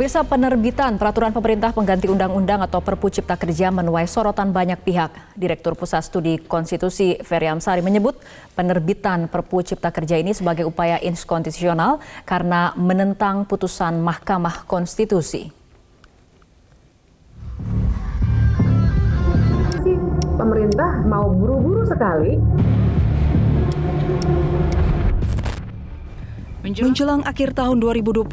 Pemirsa, penerbitan peraturan pemerintah pengganti undang-undang atau Perpu Cipta Kerja menuai sorotan banyak pihak. Direktur Pusat Studi Konstitusi Ferry Amsari menyebut penerbitan Perpu Cipta Kerja ini sebagai upaya inkonstitusional karena menentang putusan Mahkamah Konstitusi. Pemerintah mau buru-buru sekali. Menjelang akhir tahun 2022,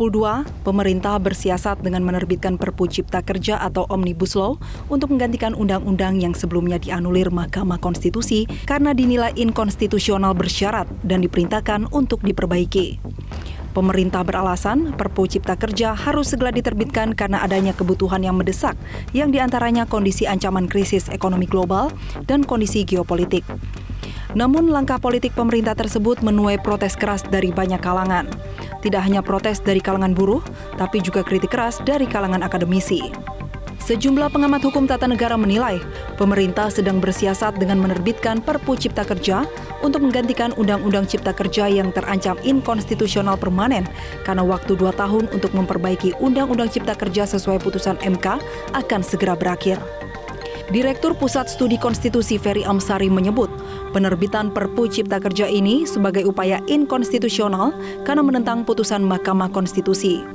pemerintah bersiasat dengan menerbitkan Perpu Cipta Kerja atau Omnibus Law untuk menggantikan undang-undang yang sebelumnya dianulir Mahkamah Konstitusi karena dinilai inkonstitusional bersyarat dan diperintahkan untuk diperbaiki. Pemerintah beralasan Perpu Cipta Kerja harus segera diterbitkan karena adanya kebutuhan yang mendesak, yang diantaranya kondisi ancaman krisis ekonomi global dan kondisi geopolitik. Namun langkah politik pemerintah tersebut menuai protes keras dari banyak kalangan. Tidak hanya protes dari kalangan buruh, tapi juga kritik keras dari kalangan akademisi. Sejumlah pengamat hukum tata negara menilai pemerintah sedang bersiasat dengan menerbitkan Perpu Cipta Kerja untuk menggantikan Undang-Undang Cipta Kerja yang terancam inkonstitusional permanen karena waktu 2 tahun untuk memperbaiki Undang-Undang Cipta Kerja sesuai putusan MK akan segera berakhir. Direktur Pusat Studi Konstitusi Ferry Amsari menyebut penerbitan Perpu Cipta Kerja ini sebagai upaya inkonstitusional karena menentang putusan Mahkamah Konstitusi.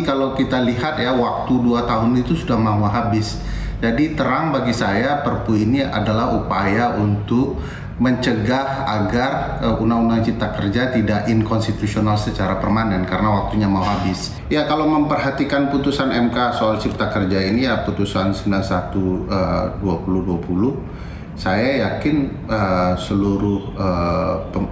Kalau kita lihat ya, waktu 2 tahun itu sudah mau habis. Jadi terang bagi saya Perpu ini adalah upaya untuk mencegah agar Undang-Undang Cipta Kerja tidak inkonstitusional secara permanen karena waktunya mau habis. Ya, kalau memperhatikan putusan MK soal Cipta Kerja ini ya putusan 91/2020, saya yakin seluruh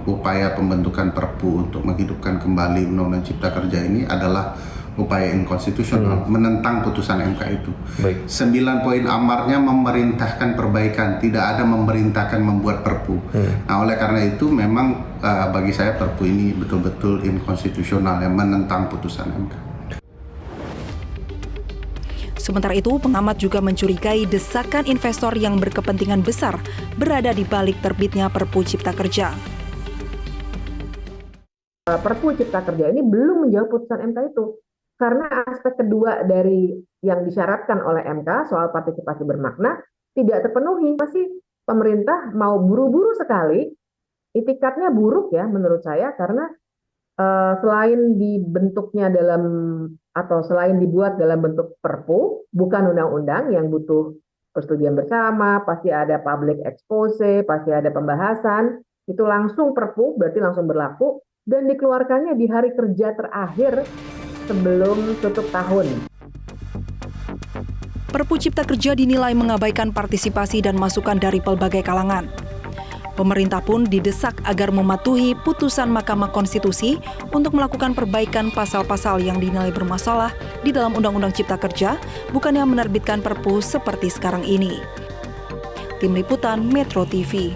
upaya pembentukan Perpu untuk menghidupkan kembali Undang-Undang Cipta Kerja ini adalah upaya inkonstitusional, menentang putusan MK itu. Baik. 9 poin amarnya memerintahkan perbaikan, tidak ada memerintahkan membuat Perpu. Nah, oleh karena itu memang bagi saya Perpu ini betul-betul inkonstitusional, yang menentang putusan MK. Sementara itu, pengamat juga mencurigai desakan investor yang berkepentingan besar berada di balik terbitnya Perpu Cipta Kerja. Perpu Cipta Kerja ini belum menjawab putusan MK itu. Karena aspek kedua dari yang disyaratkan oleh MK soal partisipasi bermakna tidak terpenuhi. Masih pemerintah mau buru-buru sekali, itikadnya buruk ya menurut saya, karena selain dibentuknya selain dibuat dalam bentuk Perpu, bukan undang-undang yang butuh persetujuan bersama, pasti ada public expose, pasti ada pembahasan, itu langsung Perpu berarti langsung berlaku dan dikeluarkannya di hari kerja terakhir sebelum tutup tahun. Perpu Cipta Kerja dinilai mengabaikan partisipasi dan masukan dari pelbagai kalangan. Pemerintah pun didesak agar mematuhi putusan Mahkamah Konstitusi untuk melakukan perbaikan pasal-pasal yang dinilai bermasalah di dalam Undang-Undang Cipta Kerja, bukannya menerbitkan Perpu seperti sekarang ini. Tim Liputan Metro TV.